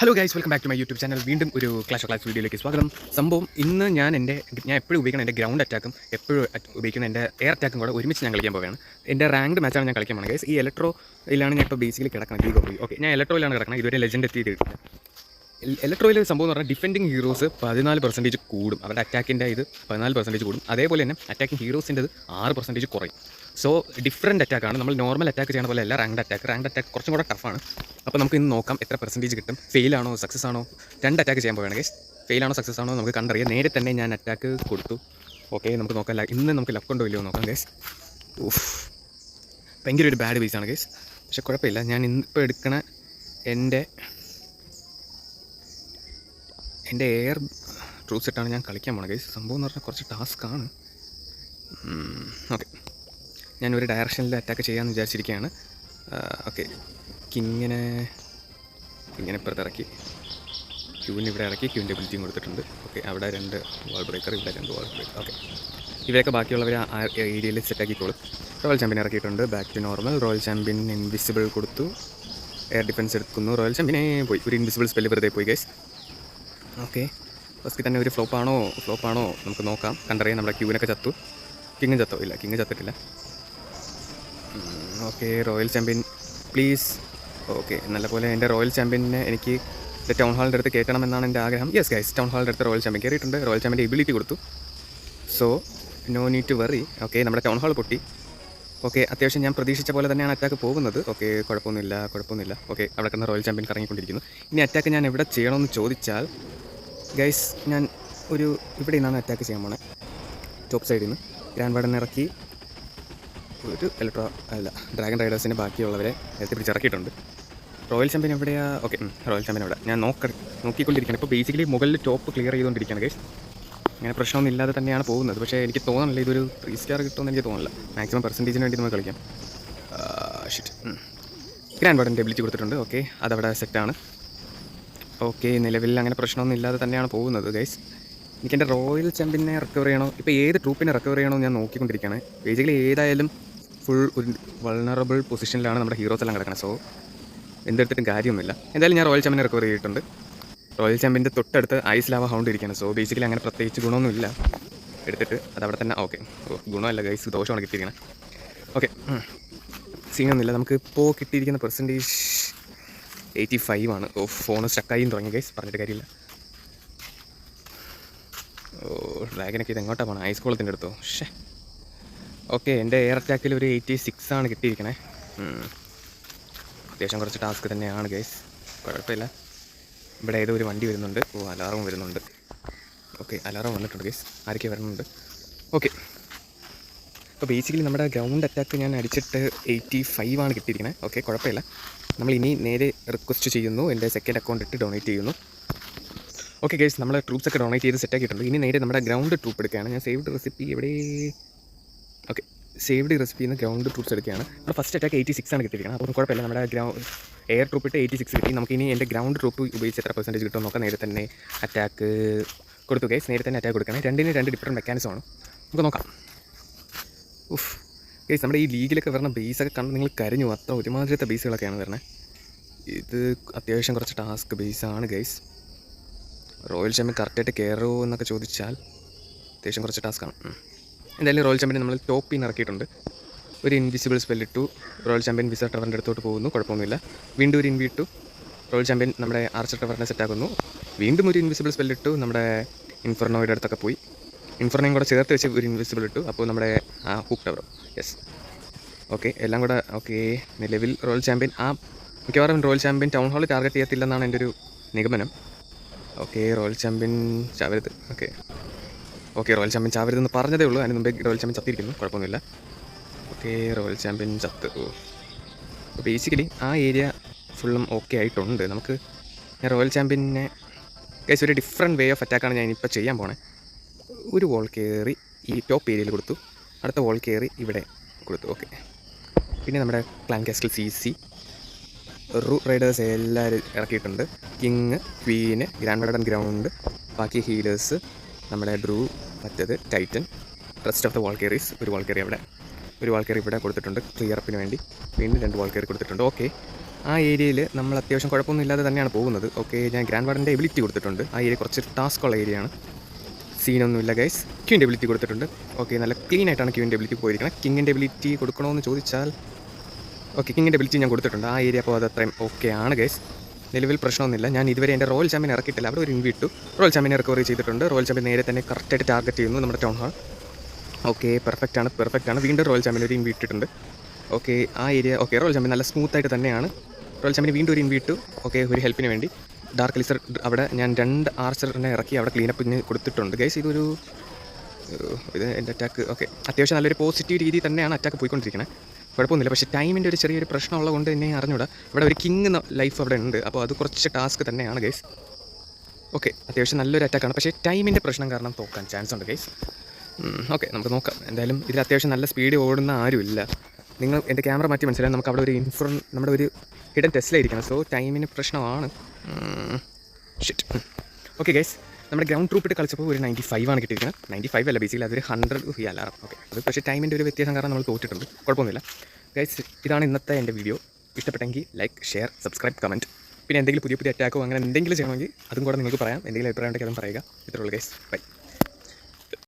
Hello guys, welcome back to my YouTube channel. വീണ്ടും ഒരു clash of class വീഡിയോയിലേക്ക് സ്വാഗതം. സംഭവം ഇന്ന് ഞാൻ എപ്പോഴും ഉപയോഗിക്കുന്ന എൻ്റെ ഗ്രൗണ്ട് അറ്റാക്കും എപ്പോഴും ഉപയോഗിക്കുന്ന എൻ്റെ എയർ അറ്റാക്കും കൂടെ ഒരുമിച്ച് ഞാൻ കളിക്കാൻ പോവുകയാണ്. എൻ്റെ റാങ്ക്ഡ് മാച്ചാണ് ഞാൻ കളിക്കാൻ പോകുന്നത് ഗൈസ്. ഈ ഇലക്ട്രോയിലാണ് ഞാൻ ഇപ്പോൾ ബേസിക്കലി കിടക്കുന്നത്. ലീഗ് പോയി ഓക്കെ, ഞാൻ ഇലക്ട്രോയിലാണ് കിടക്കുന്നത്. ഇതുവരെ ലെജൻഡ് എത്തിയിട്ട് ഇലക്ട്രോയിൽ സംഭവം എന്ന് പറഞ്ഞാൽ ഡിഫെൻഡിങ് ഹീറോസ് 14% കൂടും. അവരുടെ അറ്റാക്കിൻ്റെ ഇത് 14% കൂടും. അതേപോലെ തന്നെ അറ്റാക്കിംഗ് ഹീറോസിൻ്റെ 6% കുറയും. സോ ഡിഫറൻറ്റ് അറ്റാക്കാണ്. നമ്മൾ നോർമൽ അറ്റാക്ക് ചെയ്യണ പോലെ അല്ല റാങ്ക്ഡ് അറ്റാക്ക് കുറച്ചും കൂടെ ടഫാണ്. അപ്പോൾ നമുക്ക് ഇന്ന് നോക്കാം എത്ര പെർസെൻറ്റേജ് കിട്ടും, ഫെയിലാണോ സക്സസ് ആണോ. 2 അറ്റാക്ക് ചെയ്യാൻ പോവുകയാണ് ഗൈസ്. ഫെയിലാണോ സക്സസ് ആണോ നമുക്ക് കണ്ടറിയാം. നേരെ തന്നെ ഞാൻ അറ്റാക്ക് കൊടുത്തു. ഓക്കെ, നമുക്ക് നോക്കാം ഇന്ന് നമുക്ക് ലക്ക് ഉണ്ടോ ഇല്ലയോ നോക്കാം ഗൈസ്. ഭയങ്കര ഒരു ബാഡ് ബേസാണ് ഗൈസ്, പക്ഷെ കുഴപ്പമില്ല. ഞാൻ ഇന്നിപ്പോൾ എടുക്കണ എൻ്റെ എയർ ട്രൂ സെറ്റാണ് ഞാൻ കളിക്കാൻ പോകണം ഗൈസ്. സംഭവം എന്ന് പറഞ്ഞാൽ കുറച്ച് ടാസ്ക്കാണ്. ഓക്കെ, ഞാനൊരു ഡയറക്ഷനിൽ അറ്റാക്ക് ചെയ്യാമെന്ന് വിചാരിച്ചിരിക്കുകയാണ്. ഓക്കെ, കിങ്ങിനെ ഇപ്പുറത്തിറക്കി, ക്യൂവിന് ഇവിടെ ഇറക്കി, ക്യൂവിൻ്റെ എബിലിറ്റിയും കൊടുത്തിട്ടുണ്ട്. ഓക്കെ, അവിടെ 2 വാൾ ബ്രേക്കർ, ഇവിടെ 2 വാൾ ബ്രേക്കർ. ഓക്കെ, ഇവരൊക്കെ ബാക്കിയുള്ളവർ ആ ഏരിയയിൽ സെറ്റാക്കിക്കോളും. റോയൽ ചാമ്പ്യൻ ഇറക്കിയിട്ടുണ്ട്. Back to normal. Royal champion invisible കൊടുത്തു, എയർ ഡിഫൻസ് എടുക്കുന്നു. റോയൽ ചാമ്പ്യനെ പോയി, ഒരു ഇൻവിസിബിൾ സ്പെല്ല് വെറുതെ പോയി ഗൈസ്. ഓക്കെ, ഫസ്റ്റ് തന്നെ ഒരു ഫ്ലോപ്പാണോ നമുക്ക് നോക്കാം, കണ്ടറിയാം. നമ്മുടെ ക്യൂവിനൊക്കെ ചത്തു. കിങ് ചത്തോ? ഇല്ല, കിങ് ചത്തിട്ടില്ല. Okay, royal champion please. Okay, നല്ലപോലെ എൻ്റെ റോയൽ ചാമ്പ്യനെ എനിക്ക് ടൗൺ ഹാളിൻ്റെ അടുത്ത് കയറ്റണമെന്നാണ് എൻ്റെ ആഗ്രഹം. യെസ് ഗൈസ്, ടൗൺ ഹാളിൻ്റെ അടുത്ത് റോയൽ ചാമ്പ്യൻ കയറിയിട്ടുണ്ട്. റോയൽ ചാമ്പ്യൻ്റെ എബിലിറ്റി കൊടുത്തു. So no need to worry. Okay, നമ്മുടെ ടൗൺ ഹാൾ പൊട്ടി. ഓക്കെ, അത്യാവശ്യം ഞാൻ പ്രതീക്ഷിച്ച പോലെ തന്നെയാണ് അറ്റാക്ക് പോകുന്നത്. ഓക്കെ, കുഴപ്പമൊന്നുമില്ല. ഓക്കെ, അവിടെ കിടന്ന റോയൽ ചാമ്പ്യൻ കറങ്ങിക്കൊണ്ടിരിക്കുന്നു. ഇനി അറ്റാക്ക് ഞാൻ എവിടെ ചെയ്യണമെന്ന് ചോദിച്ചാൽ ഗൈസ്, ഞാൻ ഇവിടെ നിന്നാണ് അറ്റാക്ക് ചെയ്യാൻ പോണേ. ടോപ്പ് സൈഡിൽ നിന്ന് ഗ്രാൻഡ് വാർഡൻ ഇറക്കി, ഒരു ഡ്രാഗൺ റൈഡേഴ്സിന് ബാക്കിയുള്ളവരെ നേരത്തെ പിടിച്ചിറക്കിയിട്ടുണ്ട്. റോയൽ ചാമ്പ്യൻ എവിടെയാ? ഓക്കെ, റോയൽ ചാമ്പ്യൻ അവിടെ ഞാൻ നോക്കിക്കൊണ്ടിരിക്കുകയാണ്. ഇപ്പോൾ ബേസിക്കലി മുകളിൽ ടോപ്പ് ക്ലിയർ ചെയ്തുകൊണ്ടിരിക്കുകയാണ് ഗൈസ്. അങ്ങനെ പ്രശ്നമൊന്നും ഇല്ലാതെ തന്നെയാണ് പോകുന്നത്. പക്ഷേ എനിക്ക് തോന്നുന്നില്ല ഇതൊരു 3 സ്റ്റാർ കിട്ടുമെന്ന് എനിക്ക് തോന്നുന്നില്ല. മാക്സിമം പെർസെൻറ്റേജിന് വേണ്ടി നമുക്ക് കളിക്കാം. ഗ്രാൻഡ് വാർഡൻ്റെ എബിലിറ്റി കൊടുത്തിട്ടുണ്ട്. ഓക്കെ, അതവിടെ സെറ്റാണ്. ഓക്കെ, നിലവിൽ അങ്ങനെ പ്രശ്നമൊന്നും ഇല്ലാതെ തന്നെയാണ് പോകുന്നത് ഗൈസ്. എനിക്ക് എൻ്റെ റോയൽ ചാമ്പ്യനെ റിക്കവർ ചെയ്യണോ, ഇപ്പോൾ ഏത് ട്രൂപ്പിനെ റിക്കവർ ചെയ്യണോ ഞാൻ നോക്കിക്കൊണ്ടിരിക്കുകയാണ്. ബേസിക്കലി ഏതായാലും ഫുൾ ഒരു വൾണറബിൾ പൊസിഷനിലാണ് നമ്മുടെ ഹീറോസ് എല്ലാം കിടക്കുന്നത്. സോ എന്തെടുത്തിട്ടും കാര്യമൊന്നുമില്ല. എന്തായാലും ഞാൻ റോയൽ ചാമ്പ്യനെ റിക്കവർ ചെയ്തിട്ടുണ്ട്. റോയൽ ചാമ്പ്യൻ്റെ തൊട്ടടുത്ത് ഐസ് ലാവ ഹൗണ്ട് ഇരിക്കുകയാണ്. സോ ബേസിക്കലി അങ്ങനെ പ്രത്യേകിച്ച് ഗുണമൊന്നുമില്ല. എടുത്തിട്ട് അതവിടെ തന്നെ. ഓക്കെ, ഗുണമല്ല ഗൈസ്, ദോഷമാണ് കിട്ടിയിരിക്കുന്നത്. ഓക്കെ, സീനൊന്നുമില്ല. നമുക്ക് ഇപ്പോൾ കിട്ടിയിരിക്കുന്ന പെർസെൻറ്റേജ് 85 ആണ്. ഫോണ് സ്റ്റക്കായും തുടങ്ങി ഗൈസ്, പറഞ്ഞിട്ട് കാര്യമില്ല. ഡ്രാഗനൊക്കെ ഇത് എങ്ങോട്ടാണ് പോകണം? ഐസ് കോളത്തിൻ്റെ അടുത്തോ? ഓക്കെ, എൻ്റെ എയർ അറ്റാക്കിൽ ഒരു 86 ആണ് കിട്ടിയിരിക്കണേ. അത്യാവശ്യം കുറച്ച് ടാസ്ക് തന്നെയാണ് ഗൈസ്, കുഴപ്പമില്ല. ഇവിടെ ഏതോ ഒരു വണ്ടി വരുന്നുണ്ട്. അലാറം വരുന്നുണ്ട്. ഓക്കെ, അലാറം വന്നിട്ടുണ്ട് ഗൈസ്. ആരൊക്കെ വരുന്നുണ്ട്? ഓക്കെ, അപ്പോൾ ബേസിക്കലി നമ്മുടെ ഗ്രൗണ്ട് അറ്റാക്ക് ഞാൻ അടിച്ചിട്ട് 85 ആണ് കിട്ടിയിരിക്കുന്നത്. ഓക്കെ, കുഴപ്പമില്ല. നമ്മൾ ഇനി നേരെ റിക്വസ്റ്റ് ചെയ്യുന്നു, എൻ്റെ സെക്കൻഡ് അക്കൗണ്ട് ഇട്ട് ഡൊണേറ്റ് ചെയ്യുന്നു. ഓക്കെ ഗൈസ്, നമ്മൾ ട്രൂപ്സൊക്കെ ഡൊണേറ്റ് ചെയ്ത് സെറ്റാക്കിയിട്ടുണ്ട്. ഇനി നേരെ നമ്മുടെ ഗ്രൗണ്ട് ട്രൂപ്പ് എടുക്കുകയാണ്. ഞാൻ സേവ്ഡ് റെസിപ്പി എവിടെ? ഓക്കെ, സേവ്ഡ് റെസിപ്പിയിൽ നിന്ന് ഗ്രൗണ്ട് ട്രൂപ്സ് എടുക്കുകയാണ്. നമ്മുടെ ഫസ്റ്റ് അറ്റാക്ക് 86 ആണ് കിട്ടിയിരിക്കുന്നത്. അപ്പോൾ കുഴപ്പമില്ല, നമ്മുടെ എയർ ട്രൂപ്പ് ഇട്ട് 86 കിട്ടി. നമുക്ക് ഇനി എൻ്റെ ഗ്രൗണ്ട് ട്രൂപ്പ് ഉപയോഗിച്ച് എത്ര പെർസെൻറ്റേജ് കിട്ടുമെന്ന് നോക്കാം. നേരെ തന്നെ അറ്റാക്ക് കൊടുത്തു ഗൈസ്, നേരെ തന്നെ അറ്റാക്ക് കൊടുക്കുകയാണ്. 2 ഡിഫറൻറ്റ് മെക്കാനിസമാണ്. നമുക്ക് നോക്കാം. ഗൈസ്, നമ്മുടെ ഈ ലീഗിലൊക്കെ വരുന്ന ബേസൊക്കെ കണ്ട് നിങ്ങൾ കരഞ്ഞു. അത്ര ഒരുമാതിരത്തെ ബേസുകളൊക്കെയാണ് വരുന്നത്. ഇത് അത്യാവശ്യം കുറച്ച് ടാസ്ക് ബേസാണ് ഗൈസ്. റോയൽ ചാമ്പ്യൻ കറക്റ്റായിട്ട് കയറുമോ എന്നൊക്കെ ചോദിച്ചാൽ അത്യാവശ്യം കുറച്ച് ടാസ്ക്കാണ്. എന്തായാലും റോയൽ ചാമ്പ്യൻ നമ്മൾ ടോപ്പിൽ നിന്ന് ഇറക്കിയിട്ടുണ്ട്. ഒരു ഇൻവിസിബിൾ സ്പെല്ലിട്ടു. റോയൽ ചാമ്പ്യൻ വിസ ടവറിൻ്റെ അടുത്തോട്ട് പോകുന്നു. കുഴപ്പമൊന്നുമില്ല. വീണ്ടും ഒരു ഇൻവി ഇട്ടു. റോയൽ ചാമ്പ്യൻ നമ്മുടെ ആർച്ചർ ടവറിനെ സെറ്റാക്കുന്നു. വീണ്ടും ഒരു ഇൻവിസിബിൾ സ്പെല്ലിട്ടു. നമ്മുടെ ഇൻഫർണോയുടെ അടുത്തൊക്കെ പോയി. ഇൻഫർണോയും കൂടെ ചേർത്ത് വെച്ച് ഒരു ഇൻവിസിബിൾ ഇട്ടു. അപ്പോൾ നമ്മുടെ ഹൂക്ക് ടവർ. യെസ്, ഓക്കെ, എല്ലാം കൂടെ ഓക്കെ. നിലവിൽ റോയൽ ചാമ്പ്യൻ മിക്കവാറും royal champion town hall target ചെയ്യത്തില്ലെന്നാണ് എൻ്റെ ഒരു നിഗമനം. ഓക്കെ, റോയൽ ചാമ്പ്യൻ ചാവരുത്. ഓക്കെ, റോയൽ ചാമ്പ്യൻ ചാവരുതെന്ന് പറഞ്ഞതേ ഉള്ളൂ. അതിന് മുമ്പേ റോയൽ ചാമ്പ്യൻ ചത്തിരിക്കുന്നു. കുഴപ്പമൊന്നുമില്ല. ഓക്കെ, റോയൽ ചാമ്പ്യൻ ചത്ത്. അപ്പോൾ ബേസിക്കലി ആ ഏരിയ ഫുള്ളും ഓക്കെ ആയിട്ടുണ്ട്. നമുക്ക് ഞാൻ റോയൽ ചാമ്പ്യനെ ഗൈസ് ഒരു ഡിഫറെൻറ്റ് വേ ഓഫ് അറ്റാക്കാണ് ഞാൻ ഇപ്പോൾ ചെയ്യാൻ പോണേ. ഒരു വോൾ കയറി ഈ ടോപ്പ് ഏരിയയിൽ കൊടുത്തു. അടുത്ത വോൾ കയറി ഇവിടെ കൊടുത്തു. ഓക്കെ, പിന്നെ നമ്മുടെ ക്ലാൻ കാസ്റ്റിൽ CC റൈഡേഴ്സ് എല്ലാവരും ഇറക്കിയിട്ടുണ്ട്. King, queen, grand warden ground, ബാക്കി ഹീലേഴ്സ്, നമ്മുടെ ഡ്രൂ, മറ്റേത് titan, rest of the wall കയറീസ്. ഒരു വാൾ കയറി ഇവിടെ കൊടുത്തിട്ടുണ്ട് ക്ലിയർ അപ്പിന് വേണ്ടി. വീണ്ടും 2 വാൾ കയറി കൊടുത്തിട്ടുണ്ട്. ഓക്കെ, ആ ഏരിയയിൽ നമ്മൾ അത്യാവശ്യം കുഴപ്പമൊന്നുമില്ലാതെ തന്നെയാണ് പോകുന്നത്. ഓക്കെ, ഞാൻ ഗ്രാൻഡ് വാർഡിൻ്റെ എബിലിറ്റി കൊടുത്തിട്ടുണ്ട്. ആ ഏരിയ കുറച്ച് ടാസ്ക്കുള്ള ഏരിയയാണ്. സീനൊന്നുമില്ല ഗൈസ്. ക്യൂവിൻ്റെ എബിലിറ്റി കൊടുത്തിട്ടുണ്ട്. ഓക്കെ, നല്ല ക്ലീൻ ആയിട്ടാണ് ക്യൂവിൻ്റെ എബിലിറ്റി പോയിരിക്കുന്നത്. കിങ്ങിൻ്റെ എബിലിറ്റി കൊടുക്കണമെന്ന് ചോദിച്ചാൽ ഓക്കെ, കിങ്ങിൻ്റെ എബിലിറ്റി ഞാൻ കൊടുത്തിട്ടുണ്ട് ആ ഏരിയ. അപ്പോൾ അത് അത്രയും ഓക്കെ ആണ് ഗൈസ്. നിലവിൽ പ്രശ്നമൊന്നുമില്ല. ഞാൻ ഇതുവരെ എൻ്റെ റോയൽ ചാമ്പ്യൻ ഇറക്കിയിട്ടില്ല. അവിടെ ഒരു ഇൻവിട്ടു. റോയൽ ചാമ്പ്യനെ റിക്കവറി ചെയ്തിട്ടുണ്ട്. റോയൽ ചാമ്പ്യൻ നേരെ തന്നെ കറക്റ്റായിട്ട് ടാർഗറ്റ് ചെയ്യുന്നു നമ്മുടെ ടൗൺ ഹാൾ. ഓക്കെ, പെർഫെക്റ്റ് ആണ്. വീണ്ടും റോയൽ ചാമ്പ്യൻ ഒരു ഇൻവിട്ട് ഇട്ടിട്ടുണ്ട്. ഓക്കെ, ആ ഏരിയ ഓക്കെ. റോയൽ ചാമ്പ്യൻ നല്ല സ്മൂത്തായിട്ട് തന്നെയാണ്. റോയൽ ചാമ്പ്യൻ വീണ്ടും ഒരു ഇൻവിട്ടു. ഓക്കെ, ഒരു ഹെൽപ്പിന് വേണ്ടി ഡാർക്ക് ലിസർ അവിടെ ഞാൻ 2 ആർച്ചറിനെ ഇറക്കി അവിടെ ക്ലീനപ്പിന് കൊടുത്തിട്ടുണ്ട് ഗൈസ്. ഇത് എൻ്റെ അറ്റാക്ക് ഓക്കെ അത്യാവശ്യം നല്ലൊരു പോസിറ്റീവ് രീതിയിൽ തന്നെയാണ് അറ്റാക്ക് പോയിക്കൊണ്ടിരിക്കുന്നത്. കുഴപ്പമൊന്നുമില്ല. പക്ഷേ ടൈമിൻ്റെ ഒരു ചെറിയൊരു പ്രശ്നമുള്ളത് കൊണ്ട് എന്നെ അറിഞ്ഞൂടാ. ഇവിടെ ഒരു കിങ് ലൈഫ് അവിടെ ഉണ്ട്. അപ്പോൾ അത് കുറച്ച് ടാസ്ക് തന്നെയാണ് ഗൈസ്. ഓക്കെ, അത്യാവശ്യം നല്ലൊരു അറ്റാക്കാണ്. പക്ഷേ ടൈമിൻ്റെ പ്രശ്നം കാരണം തോക്കാൻ ചാൻസ് ഉണ്ട് ഗൈസ്. ഓക്കെ, നമുക്ക് നോക്കാം. എന്തായാലും ഇതിൽ അത്യാവശ്യം നല്ല സ്പീഡ് ഓടുന്ന ആരുമില്ല. നിങ്ങൾ എൻ്റെ ക്യാമറ മാറ്റി മനസ്സിലായി. നമുക്ക് അവിടെ ഒരു നമ്മുടെ ഒരു ഹിഡൻ ടെസ്റ്റിലായിരിക്കണം. സോ ടൈമിന് പ്രശ്നമാണ്. ഷിറ്റ്. ഓക്കെ ഗൈസ്, നമ്മുടെ ഗ്രൗണ്ട് ട്രൂപ്പ് ഇട്ട് കളിച്ചപ്പോൾ ഒരു 95 ആണ് കിട്ടിയിരിക്കുന്നത്. 95 അല്ല, ബേസിക്കലി അതൊരു 100 അലാറം. ഓക്കെ, അത് പക്ഷേ ടൈമിൻ്റെ ഒരു വ്യത്യാസം കാരണം നമ്മൾ തോറ്റിട്ടുണ്ട്. കുഴപ്പമൊന്നുമില്ല ഗൈസ്. ഇതാണ് ഇന്നത്തെ എൻ്റെ വീഡിയോ. ഇഷ്ടപ്പെട്ടെങ്കിൽ ലൈക്ക്, ഷെയർ, സബ്സ്ക്രൈബ്, കമൻറ്റ്. പിന്നെ എന്തെങ്കിലും പുതിയ അറ്റാക്കോ അങ്ങനെ എന്തെങ്കിലും ചെയ്യണമെങ്കിൽ അതും കൂടെ നിങ്ങൾക്ക് പറയാം. എന്തെങ്കിലും അഭിപ്രായം ഉണ്ടെങ്കിൽ അതും പറയുക. ഇത്രയുള്ളൂ ഗൈസ്. ബൈ.